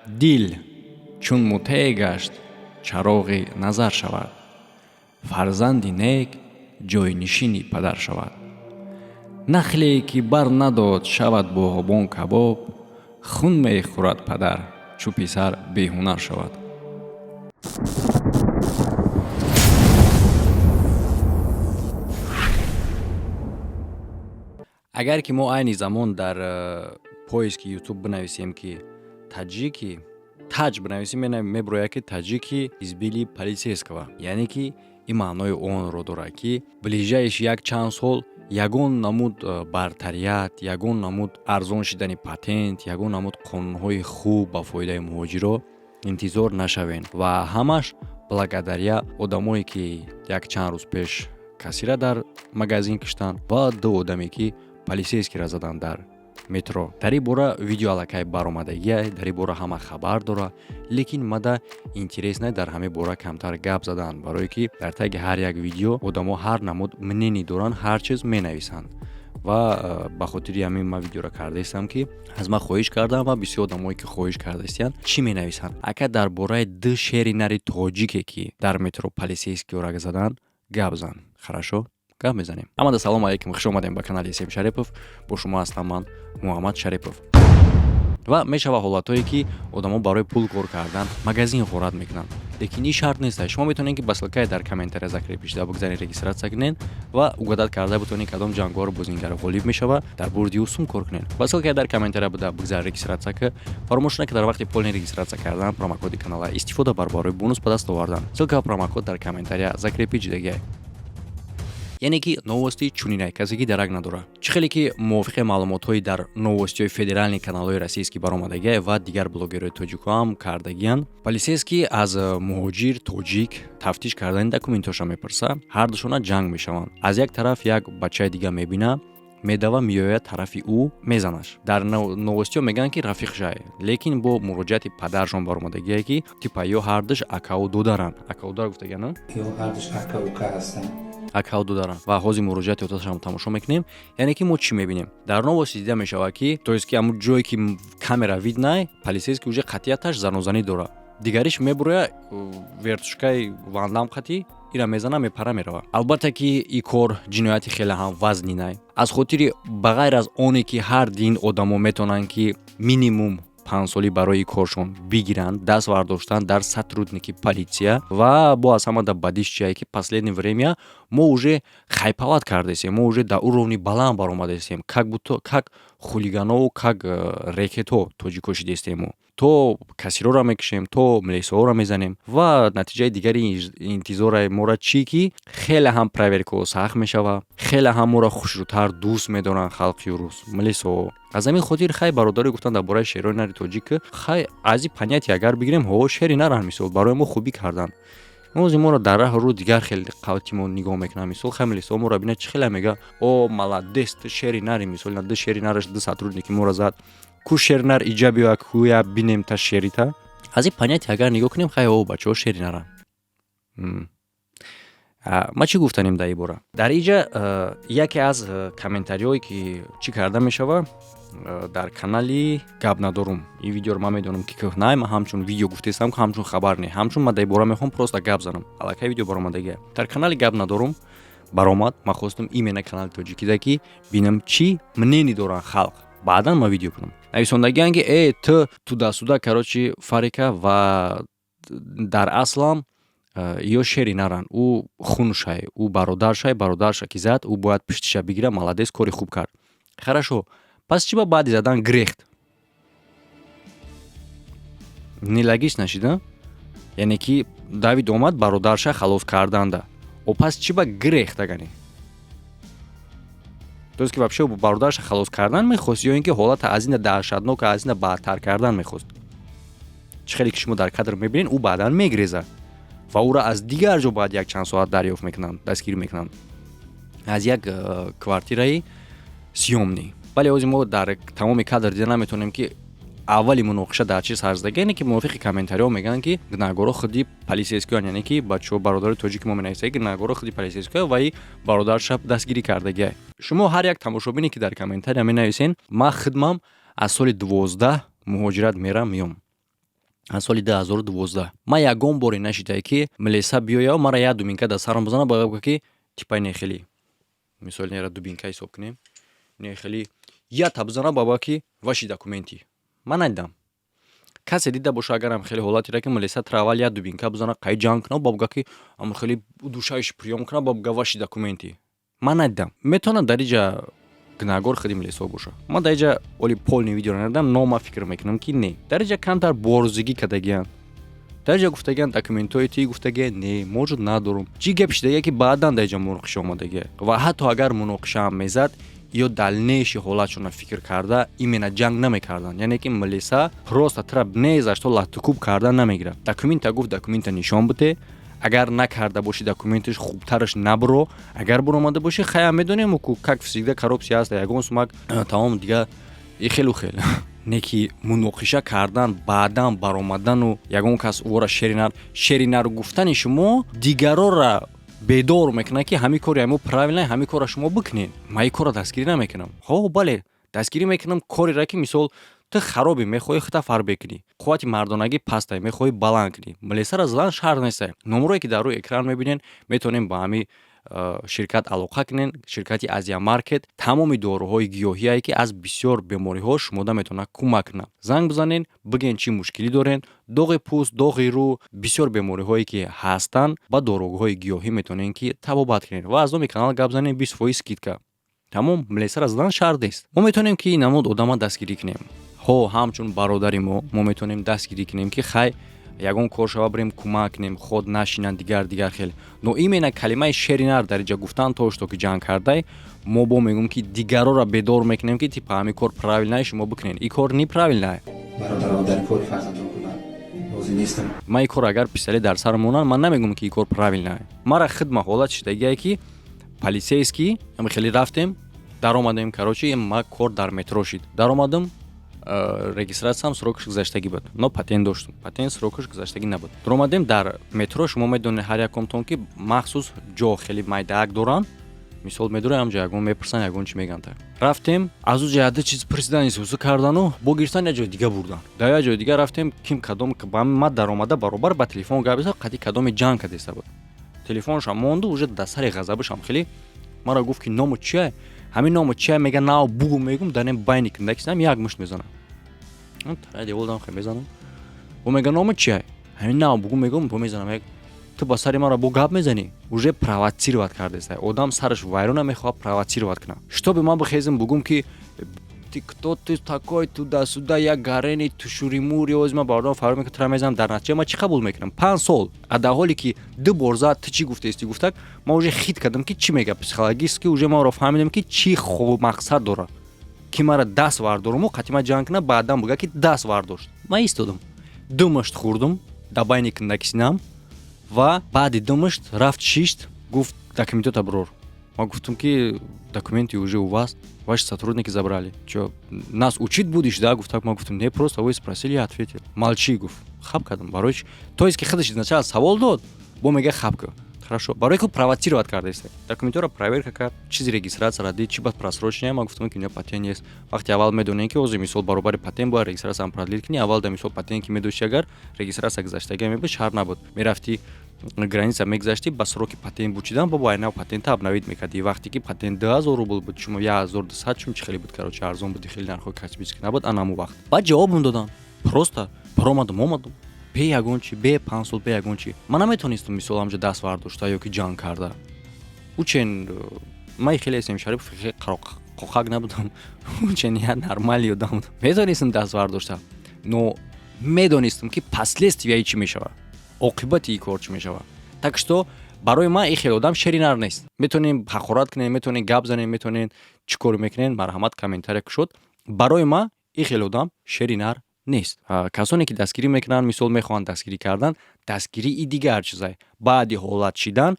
дил чун мутеъ гашт чароғи назар шавад. фарзанди нек ҷойнишини падар шавад. нахле ки бар надод шавад боғбон кабоб, хун мехӯрад падар чу писар беҳунар шавад. агар ки мо айни замон дар поиски ютуб бинависем ки таҷики таҷ бинависем, меброяд ки таҷики избили полисейского, яъне ки ин маънои онро дорад ки ближаиш як чанд сол ягон намуд бартарият, ягон намуд арзон шидани патент, ягон намуд қонунҳои хуб ба фоидаи муҳоҷиро интизор нашавем ва ҳамаш благодаря одамое ки як чанд рӯз пеш кассира дар магазин киштанд ва ду одаме ки полисейскиро задан дар метро. дар ин бора видео аллакай баромадагия, дар ин бора ҳама хабар дора, лекин мада интерес не дар ҳамин бора камтар гап задан, барое ки дар таги ҳар як видео одамо ҳар намуд мнение доранд, ҳар чиз менависанд ва ба хотири ҳамин ман видеоро кардаистам ки аз ман хоҳиш кардам ва бисёр одамое ки хоҳиш кардаистанд чӣ менависанд. Ака дар бораи ду шери нари тоҷике ки дар метро полисейскиёра задан гап зан. Хорошо? гап мезанем. Амада салом алейкум, хуш омадем ба канали Есем Шарипов. Бо шумо ҳастам ман Муҳаммад Шарипов. ва мешава ҳолатое ки одамо барои пул кор кардан магазин ғорат мекунанд, лекин ин шарт нест. шумо метавонед ки ба ссилкаи дар комментария закри пишида бигзаред, регистратсия кунед ва угадат карда бутонед кадом ҷангор бозингар ғолиб мешава дар бурди усум кор кунед. ба ссилкаи дар комментария буда бигзар регистратсия ки фаромӯш накунед дар вақти полни регистратсия кардан промокоди канала истифода бар барои бонус ба даст овардан. ссилка ва промокод дар комментария закри пишидагия. яъне ки новости чунинай касе ки дарак надора. Чӣ хеле ки мувофиқи маълумотҳои дар новостиҳои федерални каналҳои российски баромадагия ва дигар блогерҳои тоҷико ҳам кардагиянд. Полисейский аз муҳоҷир тоҷик тафтиш кардани документоша мепурса, ҳардушона ҷанг мешаванд. Аз як тараф як бачаи дига мебина, медава меояд тарафи ӯ мезанаш. дар новостиҳо мегӯянд ки рафиқшай, лекин бо муроҷиати падаршон баромадагие ки типа ё ҳардуш акау додаранд. Акау дар гуфтагиан ё ҳардуш акаука ҳастанд. акау додаранд ва ҳозир муроҷиати оташам тамошо мекунем. яъне ки мо чӣ мебинем? дар новости дида мешавад ки то есть ки ҳамун ҷое ки камера виднай, полисейский уже қатъияташ занозанӣ дора. дигариш мебуроя вертушкаи вандам қатӣ ира мезана, мепара, мерава. албатта ки ин кор ҷинояти хеле ҳам вазнинай. аз хотири ба ғайр аз оне ки ҳар дин одамо метавонанд ки минимум 5 соли барои коршон бигиранд, даст вардоштан дар сотрудники полиция ва бо аз ҳама да бадиш чия ки последнее время мо уже хайповат кардесем, мо уже да уровни баланд баромадесем, как хулигано, как рекетҳо тоҷико шидестем. то кассирора мекишем, то милисаҳоро мезанем ва натиҷаи дигари интизораи мора чӣ ки хеле ҳам проверкаҳо сахт мешава, хеле ҳам моро хушрӯтар дӯст медоранд халқи рус милисаҳо. аз ҳамин хотир хай бародари гуфтан дар бораи шерои нари тоҷик хай аз ин понятие агар бигирем ҳо шери наран мисол барои мо хубӣ кардан. ҳозир моро дар раҳрӯ дигар хеле қавти мо нигоҳ мекунам. мисол хай милисаҳо моро бинад чӣ хеле мега о маладес ту шери нари, мисол ду шери нараш ду сотрудники моро зад. ку шернар иҷа биёя куя бинем та шерита. аз ин понятие агар нигоҳ кунем хай о бачаҳо шери наран. ма чӣ гуфтанем дар ин бора? дар инҷа яке аз комментариҳое ки чӣ карда мешава дар канали гап надорум. ин видеоро ман медонам ки кӯҳнай, ман ҳамчун видео гуфтаистам ки ҳамчун хабар не, ҳамчун ман дар ин бора мехоҳам просто гап занам. аллакай видео баромадагия. дар канали гап надорум баромад, ман хостум имена канали тоҷикида ки бинам чӣ мнение доранд халқ. баъдан ман видео кунам. нависондагиянд ки ту дастуда карочи фарика ва дар аслам ё шери наран, ӯ хуншай, ӯ бародарша ки зад, ӯ бояд пиштиша бигира, маладес, кори хуб кард. Хорошо, пас чӣ ба баъди задан грехт? нелогично нашида? яъне ки давид омад бародарша халос карданда. о пас чӣ ба грехт агани? то есть ки вообще бародарша халос кардан мехост ё ин ки ҳолата аз ин даҳшатнок, аз ин баъдтар кардан мехост? чӣ хеле ки шумо дар кадр мебинед, ӯ баъдан мегрезад ва ӯро аз дигар ҷо баъд як чанд соат дарёфт мекунанд, дастгирӣ мекунанд. аз як квартираи сиёмнӣ. вале ҳозир мо дар тамоми кадр дида наметавонем ки аввали муноқиша дар чӣ сар зада. яъне ки мувофиқи комментариҳо мегӯянд ки гунаҳгоро худи полисейскоянд, яъне ки бачаҳо бародари тоҷики мо менависад ки гунаҳгоро худи полисейскоя ва и бародарша дастгирӣ кардагия. шумо ҳар як тамошобине ки дар комментария менависен, ман хидмам аз соли 12 муҳоҷират мерам меём. аз соли 2012 ман ягон боре нашидае ки милиса биёя мара як дубинка дар сарам бизана ба гапка ки типа не хеле мисол нера дубинка ҳисоб кунем не хеле ята бизана ба гапка ки ваши документи ман надидам касе дида боша агарам хеле ҳолатира ки милиса травал як дубинка бизана қай ҷанг кунад ба гапка ки ама хеле душаиш приём кунад ба гапка ваши документи ман надидам метавонад дар иҷа гунаҳгор худи милисо боша ман дар иҷа оли полни видео надидам но ман фикр мекунам ки не дар иҷа камтар борзигӣ кардагиянд дар иҷа гуфтагиянд документҳои ти гуфтагия не моҷуд надорум ҷи гап шидагия ки баъдан дар иҷа муноқиша омадагия ва ҳатто агар муноқишаам мезад ё далнеши ҳолатшона фикр карда имена ҷанг намекарданд яъне ки милиса просто тра незашто латтукуб карда намегирад документа гуфт документа нишон буде агар накарда боши документаш хубтараш набро агар буромада боши хая медонем ку как всегда коррупсия аст ягон сумак тамом дига ихелу хел не ки муноқиша кардан баъдан баромадану ягон кас ора шеринар гуфтани шумо дигарора бедор мекунад ки ҳамин кори мо правилна ҳамин кора шумо бикунед ман ин кора дастгирӣ намекунам ҳо бале дастгирӣ мекунам корера ки мисол ту харобӣ мехоҳӣ худа фар бекунӣ қуввати мардонагӣ пастай мехоҳӣ баланд кунӣ милисара злан шаҳр нестай номрое ки дар рӯи экран мебинен метавонем ба ҳамин ширкат алоқа кунен ширкати азия маркет тамоми доруҳои гиёҳие ки аз бисёр бемориҳо шумода метавонад кӯмак кунад занг бизанен бигӯен чӣ мушкилӣ дорен доғи пӯст доғи рӯ бисёр бемориҳое ки ҳастанд ба доруҳои гиёҳӣ метавонен ки табобат кунен ва аз номи канал гап занен 20% скидка тамом милисара злан шаҳр нест мо метавонем ки намуд одама дастгирӣ кунем ҳо ҳамчун бародари мо метавонем дастгирӣ кунем ки хай ягон кор шава бирем кӯмак кунем ход нашинанд дигар хел но имена калимаи шеринар дар иҷа гуфтан тошто ки ҷанг кардай мо бо мегӯем ки дигарора бедор мекунем ки типа ҳамин кор правилнаи шумо бикунен ин кор неправилна برادر کاری فرزندان کنن روزی نیستم ман ин кор агар писали дар сар монанд ман намегӯям ки ин кор правилна мара хидма ҳолат шидагие ки полисейский ами хеле рафтем даромадем короче ма кор дар метро шид даромадам регистратсиям срокаш гузаштагӣ буд но патент доштум патент срокаш гузаштагӣ набуд даромадем дар метро шумо медонед ҳар яконтон ки махсус ҷо хеле майдаак доранд мисол медорем ҳамҷа ягон мепурсанд ягон чӣ мегӯянд рафтем аз ӯ ҷаҳата чиз пурсидан исӯсу кардану бо гирифтан як ҷои дига бурдан дар як ҷои дига рафтем ким кадом ма даромада баробар ба телефон гап зад қати кадоми ҷанг кадеста буд телефоншам монду уже дар сари ғазабишам хеле мара гуфт ки ному чия ҳамин ному чия мега нав бугу мегум данем байни киндакисам як мушт мезанам таради волдам хе мезанам бо мега ному чия ҳамин нав бугу мегум бо мезанам ту ба сари мара бо гап мезанӣ уже провоцировать кардеста одам сараш вайрона мехоҳад провоцировать кунад штоби ман бихезим бугум ки ты кто ты такой туда-сюда як гарени тушуримури озима ба одам фаро мекунад тра мезанам дар натиҷа ман чӣ қабул мекунам 5 сол а дар ҳоле ки ду бор зад ту чӣ гуфтаисти гуфтак ман уже хит кардам ки чӣ мега психологически уже манро фаҳмидам ки чӣ мақсад дорад ки мара даст вардоруму қатима ҷанг кунад баъдан буга ки даст вардошт ман истодам ду мушт хӯрдум дар байни киндаки синам ва баъди ду мушт рафт шишт гуфт документота бирор ман гуфтам ки документи уже у вас ваши сотрудники забрали чё нас учить будешь да гуфтак ман гуфтам не просто вы спросили я ответил молчи гуфт хаб кардам барои чӣ то есть ки худаш изначально савол дод бо мега хаб кар хорошо барои ки провоцировать кардааст документора проверка кард чизи регистратсия дид чӣ бад просрочения ман гуфтам ки у меня патент нест вақте аввал медонем ки ҳозир мисол баробари патент бояд регистратсияам продлит кунӣ аввал да мисол патент ки медошти агар регистратсия гузаштагӣ мебуд шаҳр набуд мерафти граница мегузашти ба сроки патент бучидан бобо айнав патента обновид мекардӣ вақте ки патент 2000 рубл буд шумо 1200 шум чӣ хеле буд короче арзон буд хеле нархои космически набуд анаму вақт баъд ҷавобам додан просто баромадам омадам бе ягон чӣ бе 5 сол бе ягон чӣ ман наметонистам мисол ҳамҷа даст вардошта ё ки ҷанг карда учен ман хеле эсем шариф қоқак набудам учен я нормали одам будам метонистам даст вардошта но медонистам ки последствияи чӣ мешавад оқибати ин кор чӣ мешавад так что барои ман ин хеле одам шеринар нест метонем ҳақорат кунем метонем гап занем метонем чӣ коре мекунем марҳамат комментария кушод барои ман ин хеле одам шеринар нест касоне ки дастгирӣ мекунанд мисол мехоҳанд дастгирӣ кардан дастгирии дигар чизай баъди ҳолат шидан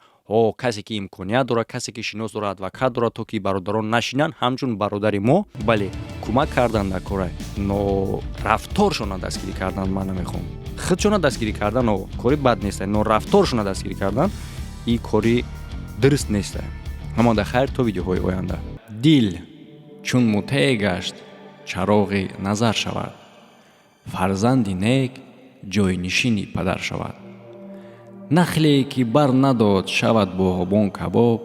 касе ки имконият дорад касе ки шинос дорад адвокат дорад то ки бародарон нашинанд ҳамчун бародари мо бале кӯмак кардан дар корай но рафторшона дастгирӣ кардан ман намехоҳам худшона дастгирӣ кардан кори бад нестай но рафторшона дастгирӣ кардан ин кори дуруст нестай ҳамода хайр то видеоҳои оянда дил чун мутеъ гашт чароғи назар шавад фарзанди нек ҷойнишини падар шавад. нахле ки бар надод шавад боғбон кабоб,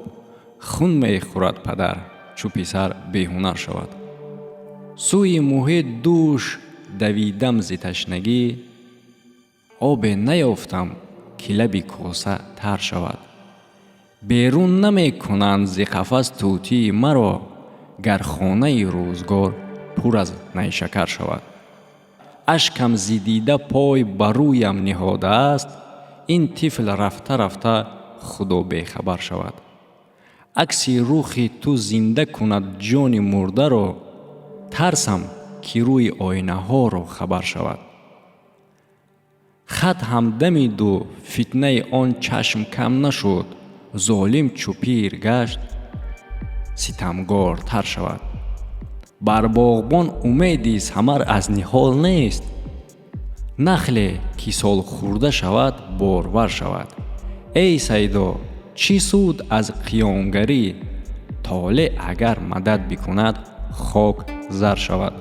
хун мехӯрад падар чӯ писар беҳунар шавад. сӯи муҳит дӯш давидам зи ташнагӣ, обе наёфтам ки лаби коса тар шавад. берун намекунанд зи қафас тӯтии маро, гар хонаи рӯзгор пур аз найшакар шавад. ашкам зи дида пой ба рӯям ниҳодааст, ин тифл рафта рафта худо бехабар шавад. акси рухи ту зинда кунад ҷони мурдаро, тарсам ки рӯи оинаҳоро хабар шавад. хат ҳамдамиду фитнаи он чашм кам нашуд, золим чӯ пир гашт ситамгортар шавад. бар боғбон умеди самар аз ниҳол нест, нахле ки солхӯрда шавад борвар шавад. эй сайдо чӣ суд аз қиёмгарӣ, толе агар мадад бикунад хок зар шавад.